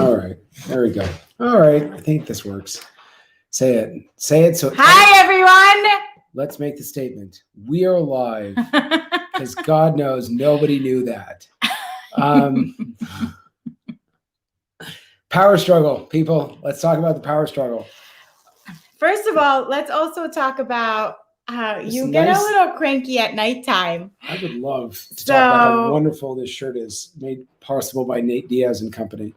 All right. There we go. All right. I think this works. Say it. Say it. So hi, everyone. Let's make the statement. We are alive because God knows nobody knew that. Power struggle, people. Let's talk about the power struggle. First of all, let's also talk about how you get a little cranky at nighttime. I would love to talk about how wonderful this shirt is, made possible by Nate Diaz and company.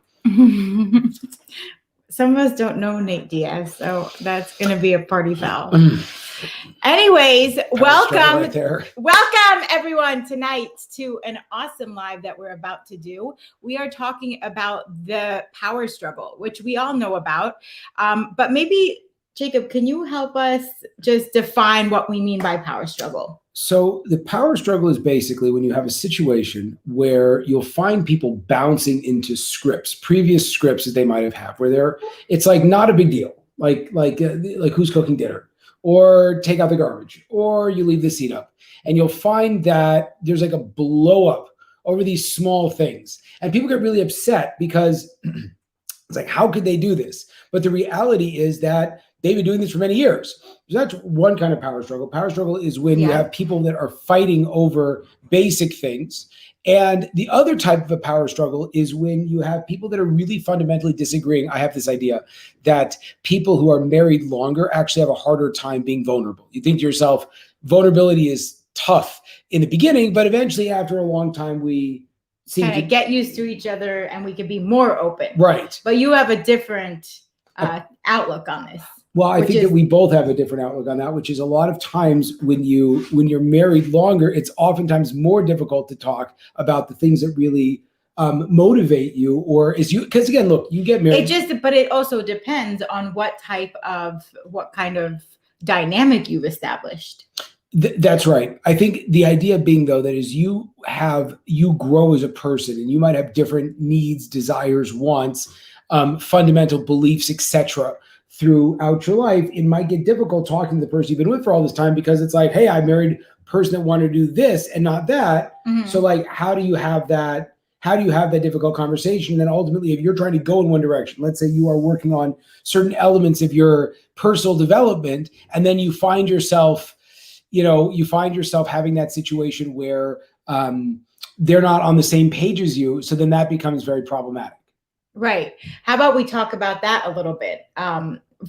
Some of us don't know Nate Diaz, so that's going to be a party foul. Anyways, welcome everyone tonight to an awesome live that we're about to do. We are talking about the power struggle, which we all know about, but maybe Jacob, can you help us just define what we mean by power struggle? So the power struggle is basically when you have a situation where you'll find people bouncing into scripts, previous scripts that they might have had, where it's like not a big deal, like who's cooking dinner, or take out the garbage, or you leave the seat up, and you'll find that there's like a blow up over these small things, and people get really upset because it's like, how could they do this? But the reality is that they've been doing this for many years. So that's one kind of power struggle. Power struggle is when you have people that are fighting over basic things. And the other type of a power struggle is when you have people that are really fundamentally disagreeing. I have this idea that people who are married longer actually have a harder time being vulnerable. You think to yourself, vulnerability is tough in the beginning, but eventually after a long time, we seem to get used to each other and we can be more open. Right. But you have a different outlook on this. Well, I think that we both have a different outlook on that, which is a lot of times when you're married longer, it's oftentimes more difficult to talk about the things that really motivate you, or because again, look, you get married. But it also depends on what kind of dynamic you've established. That's right. I think the idea being, though, that is you grow as a person, and you might have different needs, desires, wants, fundamental beliefs, etc. throughout your life. It might get difficult talking to the person you've been with for all this time, because it's like, hey, I married a person that wanted to do this and not that. Mm-hmm. So like, how do you have that difficult conversation? And then ultimately, if you're trying to go in one direction, let's say you are working on certain elements of your personal development, and then you find yourself having that situation where they're not on the same page as you. So then that becomes very problematic. Right. How about we talk about that a little bit?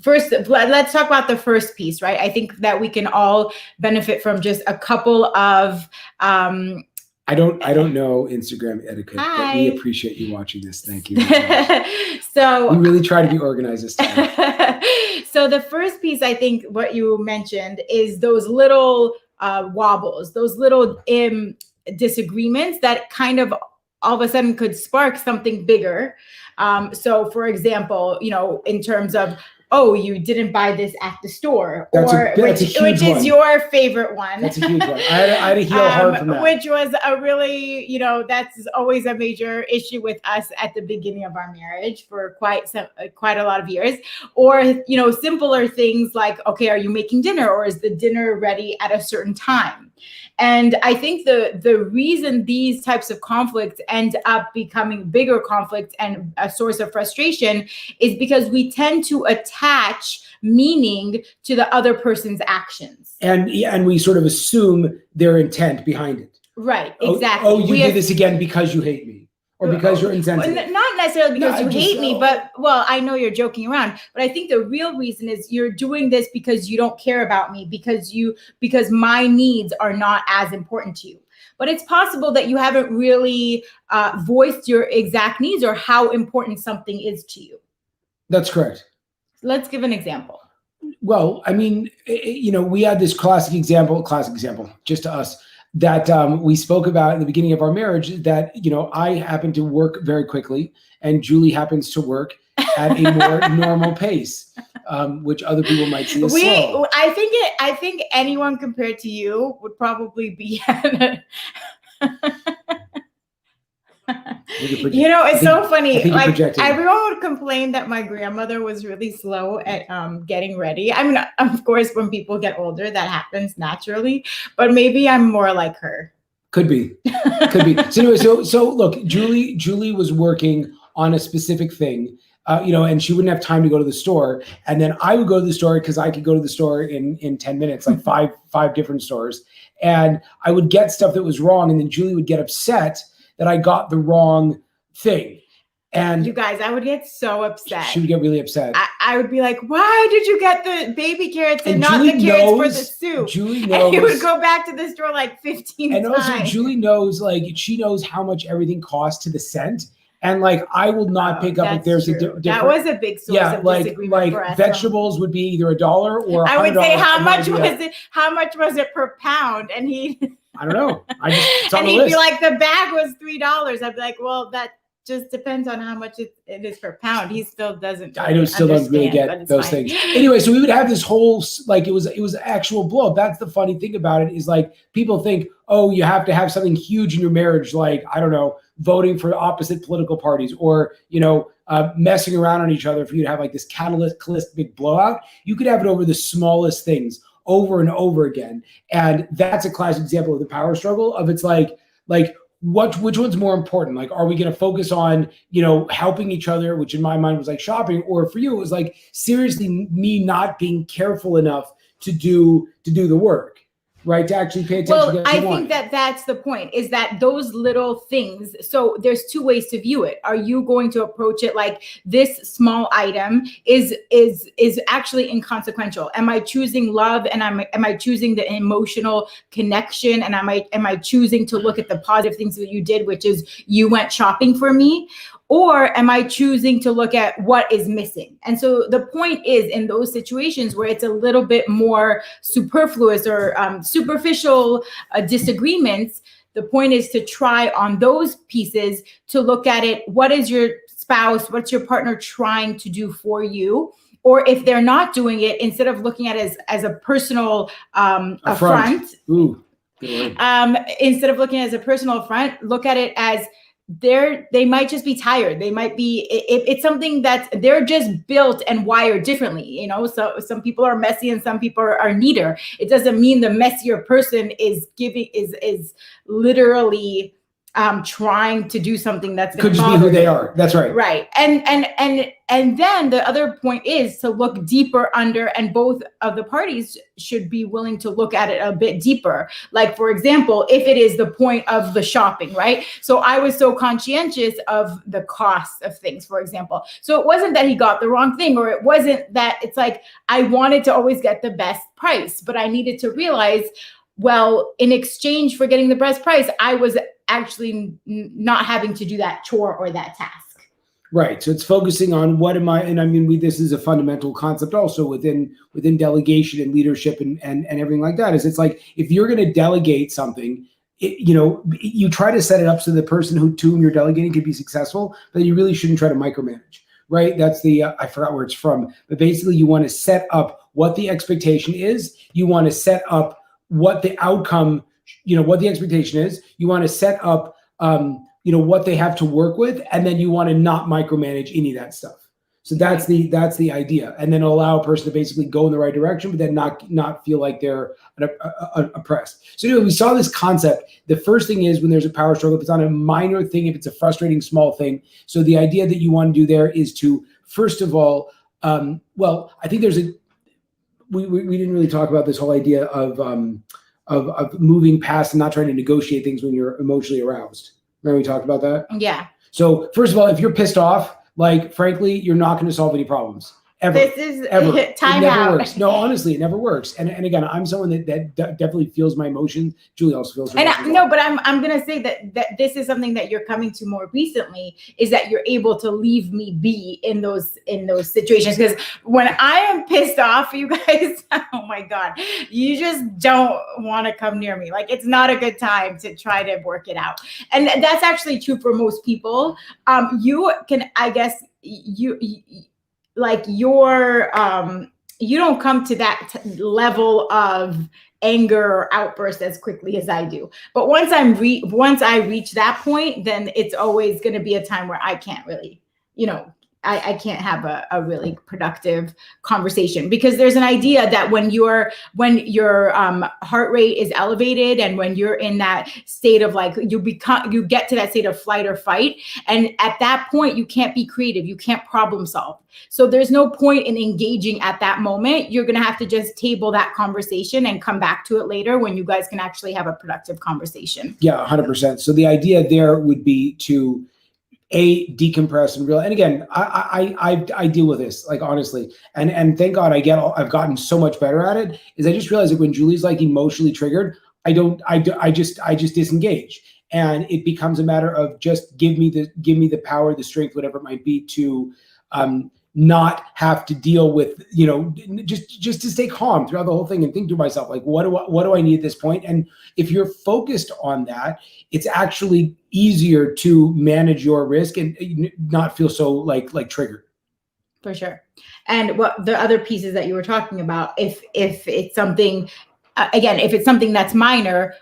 First, let's talk about the first piece, right? I think that we can all benefit from just a couple of. I don't know Instagram etiquette, but we appreciate you watching this. Thank you. So we really try to be organized this time. So the first piece, I think, what you mentioned is those little wobbles, those little disagreements that kind of all of a sudden could spark something bigger. So for example, in terms of, oh, you didn't buy this at the store, which is your favorite one. That's a huge one. I had to heal hard from that. Which was a really, that's always a major issue with us at the beginning of our marriage for quite a lot of years. Or, simpler things like, okay, are you making dinner, or is the dinner ready at a certain time? And I think the reason these types of conflicts end up becoming bigger conflicts and a source of frustration is because we tend to attach meaning to the other person's actions. And we sort of assume their intent behind it. Right, exactly. Oh, you did this again because you hate me, or because you're insensitive. Not necessarily because you hate me, but, well, I know you're joking around, but I think the real reason is you're doing this because you don't care about me, because my needs are not as important to you. But it's possible that you haven't really voiced your exact needs or how important something is to you. That's correct. Let's give an example. Well, I mean, we had this classic example, just to us, that we spoke about in the beginning of our marriage, that, I happen to work very quickly and Julie happens to work at a more normal pace, which other people might see as slow. I think anyone compared to you would probably be at it's so funny. Like, everyone would complain that my grandmother was really slow at getting ready. I mean, of course, when people get older, that happens naturally, but maybe I'm more like her. Could be. So anyway, so look, Julie was working on a specific thing, and she wouldn't have time to go to the store. And then I would go to the store because I could go to the store in 10 minutes, like five different stores. And I would get stuff that was wrong. And then Julie would get upset that I got the wrong thing. And you guys, I would get so upset. She would get really upset. I would be like, why did you get the baby carrots and not Julie the carrots for knows, the soup? Julie knows. And he would go back to the store like 15 and times. And also Julie knows, like, she knows how much everything costs to the cent. And like, I will not pick up if there's a different. That was a big source of disagreement for us. Vegetables would be either $1 or $100. I would say, how much was it per pound? And he, I don't know. And he'd be like, the bag was $3. I'd be like, well, that just depends on how much it is per pound. He still doesn't. Really still don't really get those things. Anyway, so we would have this whole, like, it was actual blow up. That's the funny thing about it, is like, people think, oh, you have to have something huge in your marriage, like, I don't know, voting for opposite political parties, or messing around on each other for you to have like this cataclysmic blowout. You could have it over the smallest things over and over again. And that's a classic example of the power struggle of, it's like which one's more important? Like, are we going to focus on, helping each other, which in my mind was like shopping, or for you, it was like seriously me not being careful enough to do the work, right? To actually pay attention. Well, I think that's the point, is that those little things. So there's two ways to view it. Are you going to approach it like this small item is actually inconsequential? Am I choosing love, and am I choosing the emotional connection, and am I choosing to look at the positive things that you did, which is you went shopping for me? Or am I choosing to look at what is missing? And so the point is, in those situations where it's a little bit more superfluous or superficial disagreements, the point is to try on those pieces to look at it. What is your spouse, what's your partner trying to do for you? Or if they're not doing it, instead of looking at it as a personal affront, instead of looking at it as a personal affront, look at it as they might just be tired. They might be, it's something that they're just built and wired differently. So some people are messy and some people are neater. It doesn't mean the messier person is literally trying to do something that's could just be who they are. That's right. Right. And then the other point is to look deeper under, and both of the parties should be willing to look at it a bit deeper. Like, for example, if it is the point of the shopping, right? So I was so conscientious of the cost of things, for example. So it wasn't that he got the wrong thing, or it wasn't that, it's like, I wanted to always get the best price, but I needed to realize, well, in exchange for getting the best price, I was actually not having to do that chore or that task. Right. So it's focusing on what am I, and I mean, this is a fundamental concept also within delegation and leadership and everything like that, is it's like, if you're going to delegate something, you try to set it up so the person to whom you're delegating can be successful, but you really shouldn't try to micromanage, right? That's I forgot where it's from, but basically you want to set up what the expectation is. You want to set up what the outcome, what the expectation is. You want to set up, what they have to work with, and then you want to not micromanage any of that stuff. So that's the idea, and then allow a person to basically go in the right direction, but then not feel like they're oppressed. So anyway, we saw this concept. The first thing is, when there's a power struggle, if it's on a minor thing, if it's a frustrating small thing. So the idea that you want to do there is to, first of all, I think there's we didn't really talk about this whole idea of moving past and not trying to negotiate things when you're emotionally aroused. Remember we talked about that? Yeah. So first of all, if you're pissed off, like, frankly, you're not going to solve any problems. Ever. This is ever. Time it never out. works. No, honestly, it never works. And again, I'm someone that definitely feels my emotions. Julie also feels her emotions. No, but I'm gonna say that this is something that you're coming to more recently, is that you're able to leave me be in those situations. Because when I am pissed off, you guys, oh my God, you just don't want to come near me. Like, it's not a good time to try to work it out. And that's actually true for most people. You can, I guess, you don't come to that level of anger or outburst as quickly as I do. But once I reach that point, then it's always going to be a time where I can't really, I can't have a really productive conversation, because there's an idea that when your heart rate is elevated and when you're in that state of like, you get to that state of flight or fight, and at that point you can't be creative, you can't problem solve. So there's no point in engaging at that moment. You're going to have to just table that conversation and come back to it later when you guys can actually have a productive conversation. Yeah, 100%. So the idea there would be to decompress and realize. And again, I deal with this, like, honestly, and thank God I've gotten so much better at it. Is I just realized that when Julie's like emotionally triggered, I just disengage, and it becomes a matter of just give me the power, the strength, whatever it might be, to not have to deal with, just to stay calm throughout the whole thing and think to myself, like, what do I need at this point? And if you're focused on that, it's actually easier to manage your risk and not feel so like triggered. For sure. And what the other pieces that you were talking about, if it's something, again, if it's something that's minor,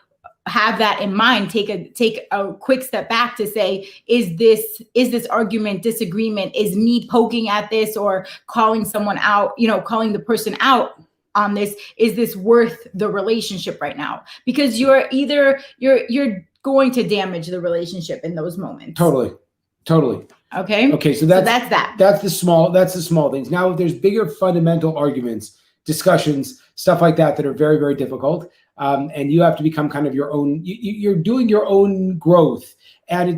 have that in mind. Take a quick step back to say, is this argument, disagreement, is me poking at this or calling someone out, calling the person out on this, is this worth the relationship right now? Because you're going to damage the relationship in those moments. Totally. Okay, so that's that. That's the small things. Now, if there's bigger fundamental arguments, discussions, stuff like that are very, very difficult, and you have to become kind of your own, you're doing your own growth, and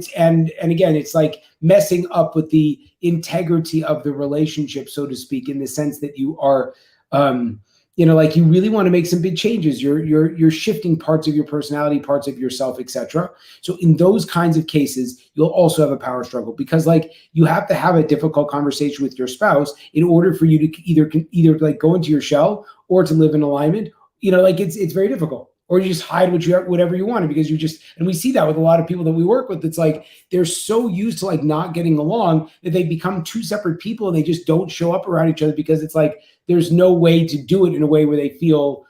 again, it's like messing up with the integrity of the relationship, so to speak, in the sense that you are like, you really want to make some big changes. You're shifting parts of your personality, parts of yourself, etc. So in those kinds of cases, you'll also have a power struggle, because like, you have to have a difficult conversation with your spouse in order for you to either like go into your shell or to live in alignment. Like, it's very difficult. Or you just hide whatever you want, because and we see that with a lot of people that we work with. It's like, they're so used to like not getting along that they become two separate people, and they just don't show up around each other, because it's like, there's no way to do it in a way where they feel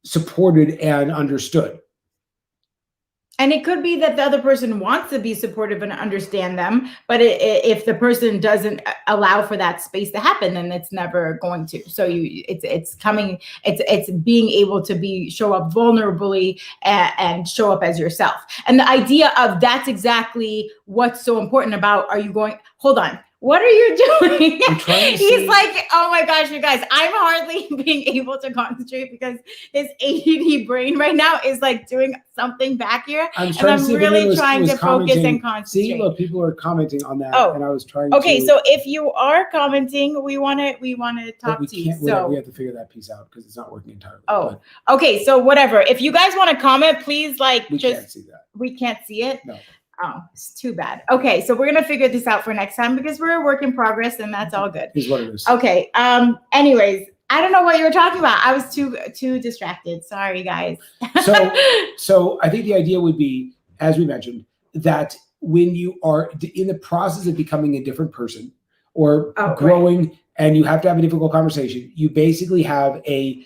supported and understood. And it could be that the other person wants to be supportive and understand them, but if the person doesn't allow for that space to happen, then it's never going to. So it's being able to show up vulnerably and show up as yourself. And the idea of that's exactly what's so important about, hold on. What are you doing? He's like, oh my gosh, you guys, I'm hardly being able to concentrate because his ADD brain right now is like doing something back here. I'm really trying to focus and concentrate. See, look, people are commenting on that, and I was trying Okay, so if you are commenting, we want to talk to you. So we have to figure that piece out, because it's not working entirely. Okay, so whatever. If you guys want to comment, please, we can't see that. We can't see it? No. Oh, it's too bad. Okay, so we're gonna figure this out for next time, because we're a work in progress, and that's all good. Is what it is. Okay. Anyways, I don't know what you were talking about. I was too distracted. Sorry, guys. So I think the idea would be, as we mentioned, that when you are in the process of becoming a different person or growing, right, and you have to have a difficult conversation, you basically have a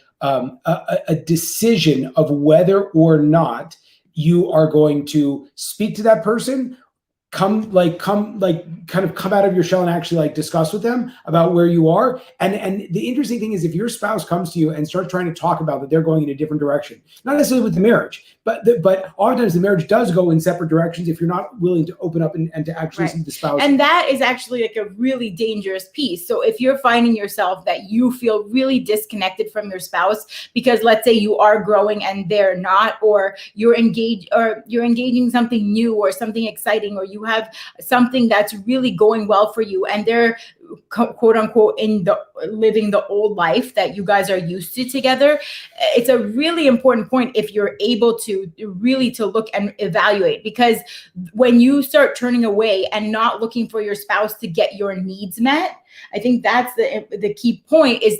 decision of whether or not you are going to speak to that person, come out of your shell and actually like discuss with them about where you are. And the interesting thing is, if your spouse comes to you and starts trying to talk about that they're going in a different direction, not necessarily with the marriage, but oftentimes the marriage does go in separate directions if you're not willing to open up and to actually listen to the spouse. And that is actually like a really dangerous piece. So if you're finding yourself that you feel really disconnected from your spouse, because let's say you are growing and they're not, or you're engaging something new or something exciting, or you have something that's really going well for you, and they're quote unquote living the old life that you guys are used to together, it's a really important point if you're able to really to look and evaluate, because when you start turning away and not looking for your spouse to get your needs met, I think that's the key point, is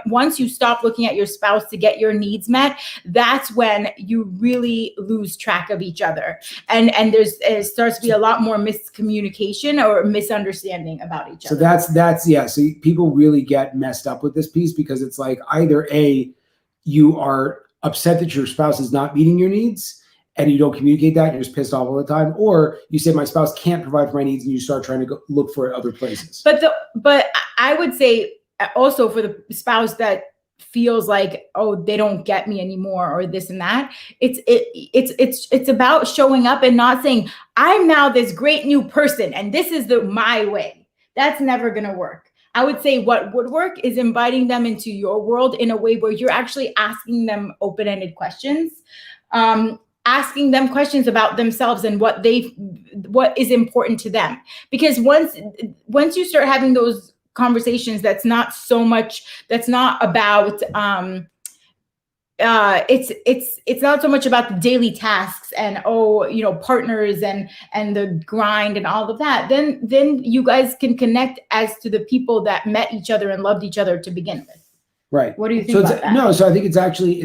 once you stop looking at your spouse to get your needs met, that's when you really lose track of each other. And it starts to be a lot more miscommunication or misunderstanding about each other. So so people really get messed up with this piece, because it's like, either A, you are upset that your spouse is not meeting your needs, and you don't communicate that, you're just pissed off all the time, or you say my spouse can't provide for my needs, and you start trying to go look for it other places. But I would say also for the spouse that feels like, oh, they don't get me anymore, or this and that, it's about showing up and not saying, I'm now this great new person and this is my way. That's never going to work. I would say what would work is inviting them into your world in a way where you're actually asking them open-ended questions, asking them questions about themselves and what is important to them. Because once you start having those conversations, that's not about it's not so much about the daily tasks and partners and the grind and all of that, then you guys can connect as to the people that met each other and loved each other to begin with. Right. What do you think about that? No, so I think it's actually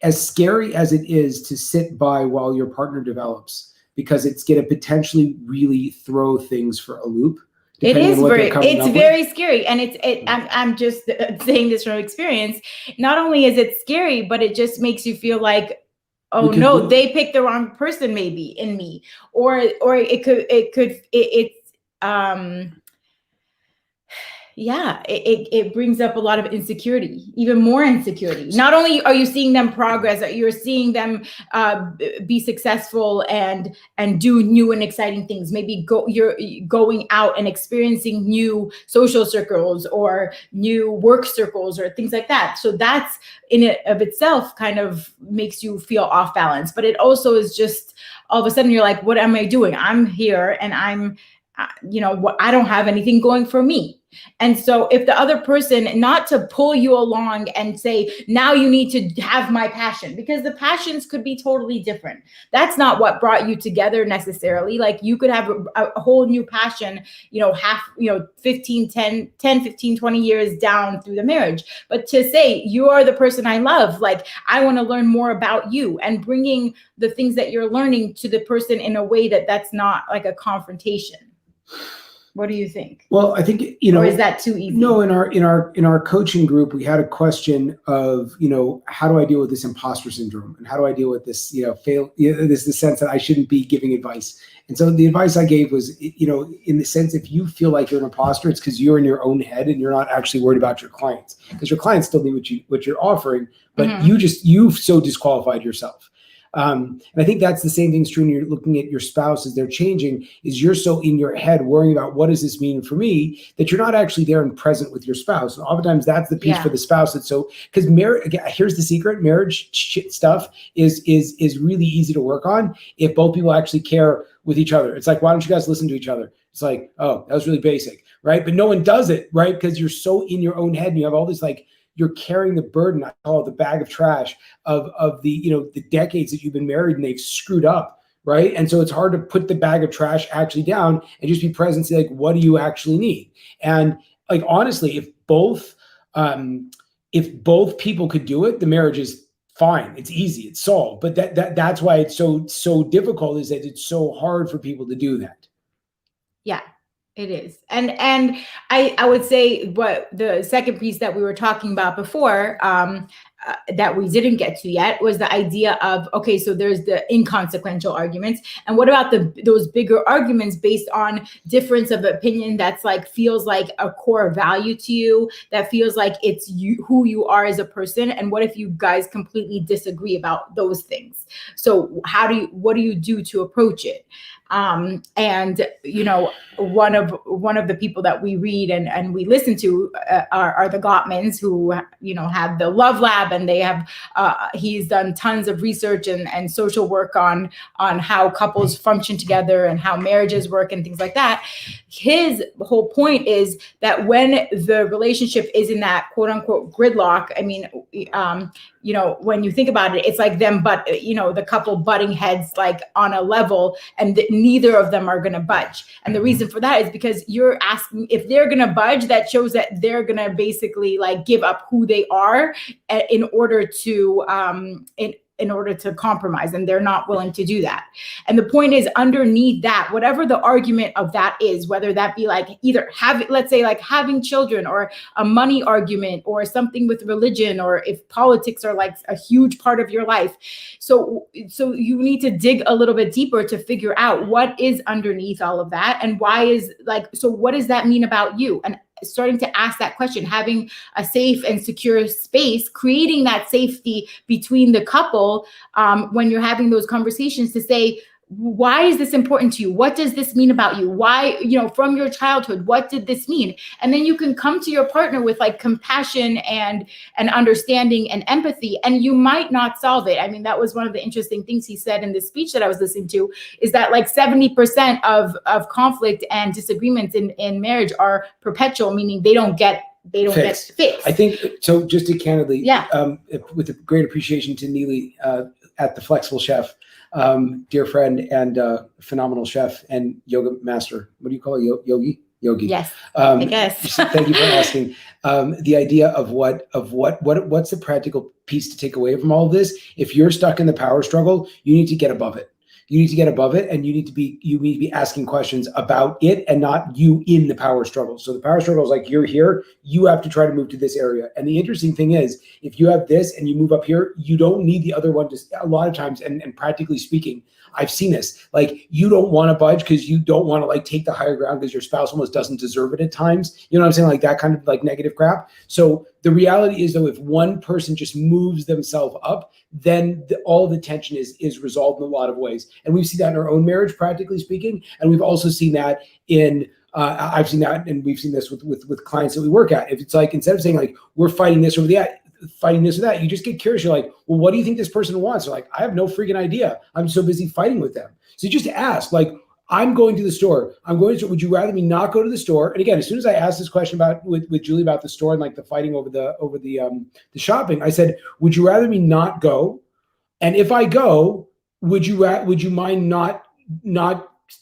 as scary as it is to sit by while your partner develops, because it's going to potentially really throw things for a loop. It is very scary. And I'm just saying this from experience. Not only is it scary, but it just makes you feel like, oh no, they picked the wrong person maybe in me, or it brings up a lot of insecurity, even more insecurity. Not only are you seeing them progress, you're seeing them be successful and do new and exciting things. Maybe you're going out and experiencing new social circles or new work circles or things like that. So that's in it of itself kind of makes you feel off balance. But it also is just all of a sudden you're like, what am I doing? I'm here and I'm, I don't have anything going for me. And so if the other person, not to pull you along and say, now you need to have my passion, because the passions could be totally different. That's not what brought you together necessarily. Like you could have a whole new passion, 10, 15, 20 years down through the marriage. But to say you are the person I love, like I want to learn more about you, and bringing the things that you're learning to the person in a way that's not like a confrontation. What do you think? Well, I think, or is that too easy? No, in our coaching group, we had a question of, how do I deal with this imposter syndrome, and how do I deal with this, the sense that I shouldn't be giving advice. And so the advice I gave was, in the sense, if you feel like you're an imposter, it's because you're in your own head and you're not actually worried about your clients, because your clients still need what you're offering, but you've so disqualified yourself. And I think that's the same thing's true when you're looking at your spouse as they're changing, is you're so in your head worrying about what does this mean for me, that you're not actually there and present with your spouse. And oftentimes that's the piece for the spouse. That's so, because marriage, again, here's the secret, marriage stuff is really easy to work on if both people actually care with each other. It's like, why don't you guys listen to each other? It's like, oh, that was really basic, right? But no one does it, right? Because you're so in your own head and you have all this, like, you're carrying the burden, I call it the bag of trash of the, the decades that you've been married and they've screwed up, right? And so it's hard to put the bag of trash actually down and just be present, say, like, what do you actually need? And like, honestly, if both people could do it, the marriage is fine. It's easy. It's solved. But that's why it's so difficult, is that it's so hard for people to do that. Yeah. It is. And I would say what the second piece that we were talking about before that we didn't get to yet was the idea of, okay, so there's the inconsequential arguments. And what about those bigger arguments based on difference of opinion that's like feels like a core value to you, that feels like it's you, who you are as a person? And what if you guys completely disagree about those things? So what do you do to approach it? And one of the people that we read and we listen to are the Gottmans, who have the Love Lab, and they have he's done tons of research and social work on how couples function together and how marriages work and things like that. His whole point is that when the relationship is in that quote unquote gridlock, I mean, when you think about it, it's like them, but the couple butting heads like on a level, and neither of them are going to budge. And the reason for that is because you're asking if they're going to budge. That shows that they're going to basically like give up who they are in order to in order to compromise, and they're not willing to do that. And the point is, underneath that, whatever the argument of that is, whether that be like either let's say like having children, or a money argument, or something with religion, or if politics are like a huge part of your life. So you need to dig a little bit deeper to figure out what is underneath all of that, and why is like, so what does that mean about you? And starting to ask that question, having a safe and secure space, creating that safety between the couple when you're having those conversations to say, why is this important to you? What does this mean about you? Why, from your childhood, what did this mean? And then you can come to your partner with like compassion and understanding and empathy, and you might not solve it. I mean, that was one of the interesting things he said in this speech that I was listening to, is that like 70% of conflict and disagreements in marriage are perpetual, meaning they don't get fixed. I think so. Just to candidly, yeah. With a great appreciation to Neely at the Flexible Chef, dear friend and phenomenal chef and yoga master. What do you call it? Yogi. Yes, I guess. Thank you for asking. The idea of what's the practical piece to take away from all of this? If you're stuck in the power struggle, you need to get above it. You need to get above it, and you need to be asking questions about it, and not you in the power struggle. So the power struggle is like, you're here, you have to try to move to this area. And the interesting thing is, if you have this and you move up here, you don't need the other one to, a lot of times, and practically speaking, I've seen this, like, you don't want to budge because you don't want to like take the higher ground because your spouse almost doesn't deserve it at times. You know what I'm saying? Like that kind of like negative crap. So the reality is, though, if one person just moves themselves up, then all the tension is resolved in a lot of ways. And we've seen that in our own marriage, practically speaking. And we've also seen that in, I've seen that, and we've seen this with clients that we work at. If it's like, instead of saying like, we're fighting this over that, fighting this or that, you just get curious. You're like, well, what do you think this person wants? They're like, I have no freaking idea. I'm so busy fighting with them. So you just ask, like, I'm going to the store. Would you rather me not go to the store? And again, as soon as I asked this question with Julie about the store and like the fighting over the shopping, I said, would you rather me not go? And if I go, would you mind not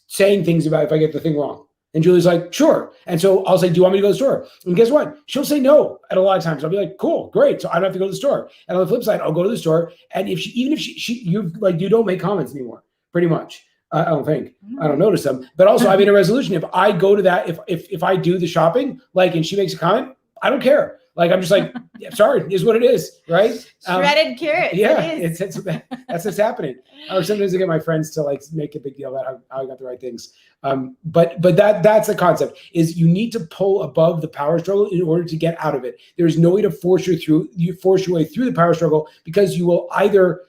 saying things about if I get the thing wrong? And Julie's like, sure. And so I'll say, do you want me to go to the store? And guess what? She'll say no at a lot of times. I'll be like, cool, great. So I don't have to go to the store. And on the flip side, I'll go to the store. And if you don't make comments anymore, pretty much. I don't think. I don't notice them. But also I made a resolution. If I go to that, if I do the shopping, like, and she makes a comment, I don't care. Like, I'm just like, yeah, sorry, it is what it is, right? Shredded carrots. Yeah, that's what's happening. Or sometimes I get my friends to like make a big deal about how I got the right things. But that's the concept, is you need to pull above the power struggle in order to get out of it. There's no way to force your way through the power struggle, because you will either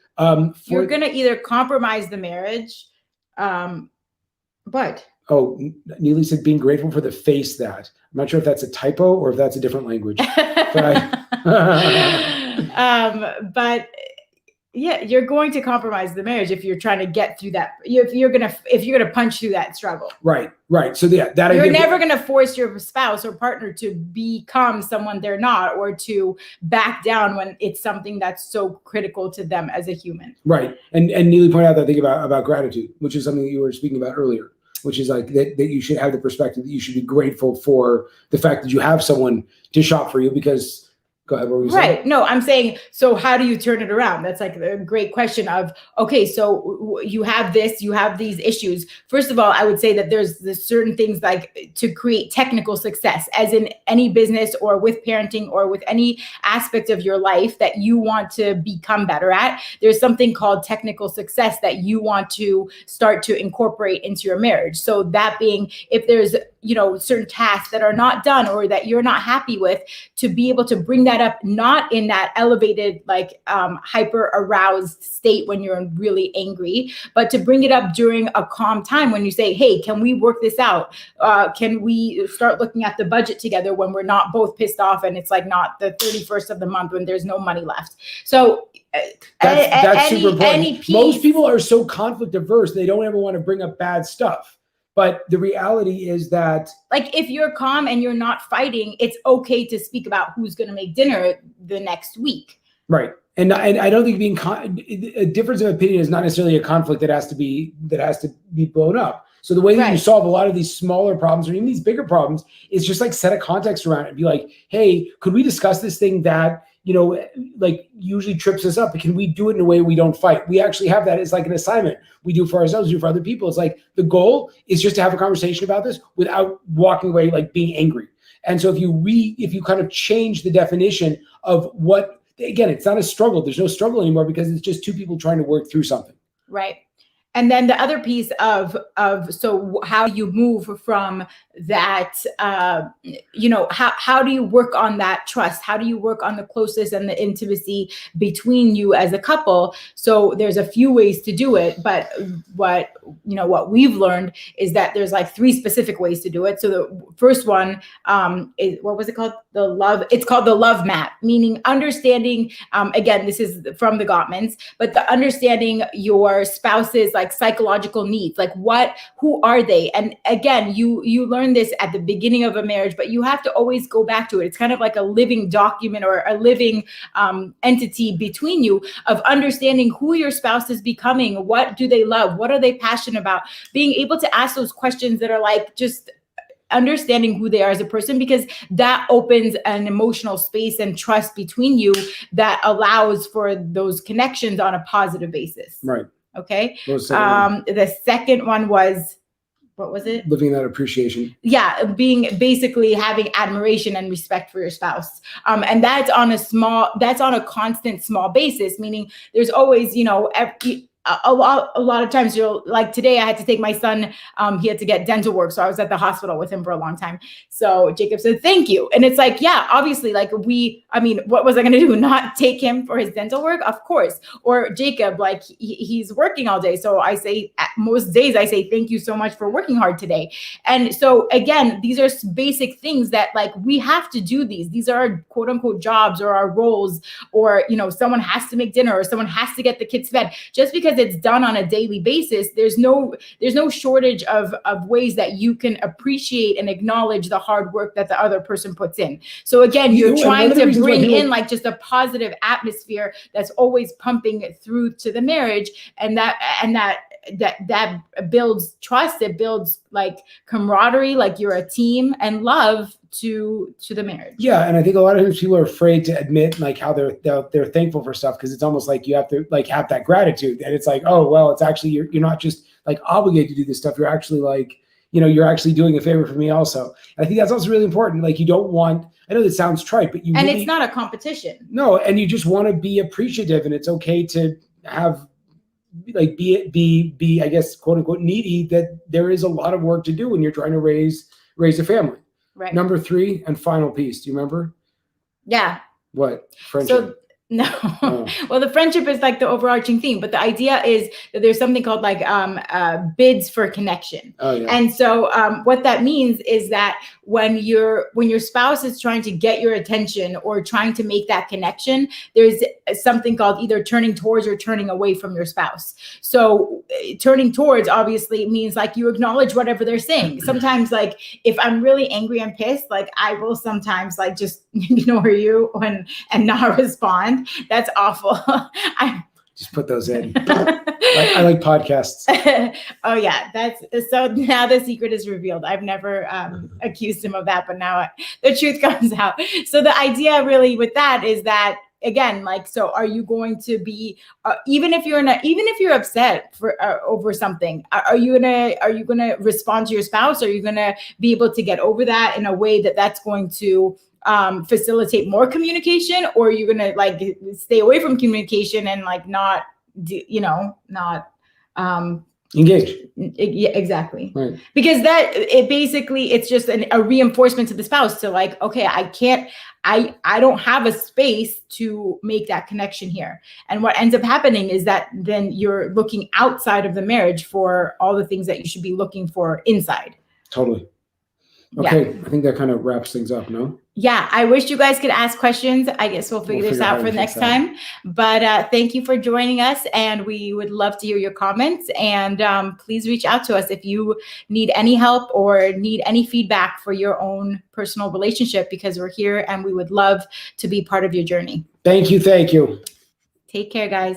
you're gonna either compromise the marriage. But Neely said being grateful for the face that. I'm not sure if that's a typo or if that's a different language. But yeah, you're going to compromise the marriage if you're trying to get through that. If you're gonna punch through that struggle. Right. So yeah, that you're never gonna force your spouse or partner to become someone they're not, or to back down when it's something that's so critical to them as a human. Right. And Neely pointed out that thing about gratitude, which is something that you were speaking about earlier, which is like that you should have the perspective that you should be grateful for the fact that you have someone to shop for you, because go ahead. What were you saying? Right. No, I'm saying, so how do you turn it around? That's like a great question of, okay, so you have these issues. First of all, I would say that there's certain things like to create technical success, as in any business or with parenting or with any aspect of your life that you want to become better at. There's something called technical success that you want to start to incorporate into your marriage. So that being, if there's, certain tasks that are not done or that you're not happy with, to be able to bring that up, not in that elevated, like hyper aroused state when you're really angry, but to bring it up during a calm time when you say, hey, can we work this out? Can we start looking at the budget together when we're not both pissed off and it's like not the 31st of the month when there's no money left? So that's super important. Most people are so conflict averse, they don't ever want to bring up bad stuff. But the reality is that, like, if you're calm and you're not fighting, it's okay to speak about who's going to make dinner the next week. Right. And I don't think a difference of opinion is not necessarily a conflict that has to be blown up. So the way that you solve a lot of these smaller problems or even these bigger problems is just like set a context around it and be like, hey, could we discuss this thing that like usually trips us up. Can we do it in a way we don't fight? We actually have that as like an assignment we do for ourselves, do for other people. It's like the goal is just to have a conversation about this without walking away like being angry. And so if you kind of change the definition of what, again, it's not a struggle. There's no struggle anymore because it's just two people trying to work through something. Right. And then the other piece of so how do you move from that, how do you work on that trust? How do you work on the closeness and the intimacy between you as a couple? So there's a few ways to do it, but what we've learned is that there's like 3 specific ways to do it. So the first one is, what was it called? It's called the love map, meaning understanding, again, this is from the Gottmans, but the understanding your spouse's like psychological needs, like who are they? And again, you learn this at the beginning of a marriage, but you have to always go back to it. It's kind of like a living document or a living entity between you of understanding who your spouse is becoming. What do they love? What are they passionate about? Being able to ask those questions that are like just understanding who they are as a person, because that opens an emotional space and trust between you that allows for those connections on a positive basis. Right. Okay. The second one was, what was it? Living that appreciation. Yeah. Basically having admiration and respect for your spouse. And that's on a constant small basis, meaning there's always, a lot of times like today I had to take my son, he had to get dental work. So I was at the hospital with him for a long time. So Jacob said, thank you. And it's like, yeah, obviously what was I going to do? Not take him for his dental work? Of course. Or Jacob, like he's working all day. So I say, most days I say, thank you so much for working hard today. And so again, these are basic things that like, we have to do these are our quote unquote jobs or our roles, or, someone has to make dinner or someone has to get the kids fed. Just because it's done on a daily basis, there's no shortage of ways that you can appreciate and acknowledge the hard work that the other person puts in. So again, you're trying to bring in like just a positive atmosphere that's always pumping it through to the marriage, and that builds trust. It builds like camaraderie, like you're a team, and love to the marriage. Yeah, and I think a lot of times people are afraid to admit like how they're thankful for stuff, because it's almost like you have to like have that gratitude, and it's like, oh well, it's actually you're not just like obligated to do this stuff. You're actually like, you're actually doing a favor for me also. And I think that's also really important. Like you don't want, I know that sounds trite, but it's not a competition. No, and you just want to be appreciative, and it's okay to have like be I guess quote unquote needy, that there is a lot of work to do when you're trying to raise a family. Right. Number 3 and final piece. Do you remember? Yeah. What? Friendship. No. Oh. Well, the friendship is like the overarching theme, but the idea is that there's something called like bids for connection. Oh, yeah. And so what that means is that when your spouse is trying to get your attention or trying to make that connection, there's something called either turning towards or turning away from your spouse. So turning towards obviously means like you acknowledge whatever they're saying. Sometimes like if I'm really angry and pissed, like I will sometimes like just ignore you and not respond. That's awful. Just put those in. I like podcasts. Oh yeah, so now the secret is revealed. I've never accused him of that, but now the truth comes out. So the idea really with that is that, again, like, so are you going to be even if you're upset for over something, are you gonna respond to your spouse? Are you gonna be able to get over that in a way that's going to facilitate more communication, or are you gonna like stay away from communication and like not engage? Yeah, exactly. Right. Because it's just a reinforcement to the spouse to like, okay, I don't have a space to make that connection here. And what ends up happening is that then you're looking outside of the marriage for all the things that you should be looking for inside. Totally. Okay, yeah. I think that kind of wraps things up, no? Yeah, I wish you guys could ask questions. I guess we'll figure this out for next time. But thank you for joining us, and we would love to hear your comments. And please reach out to us if you need any help or need any feedback for your own personal relationship, because we're here and we would love to be part of your journey. Thank you. Take care, guys.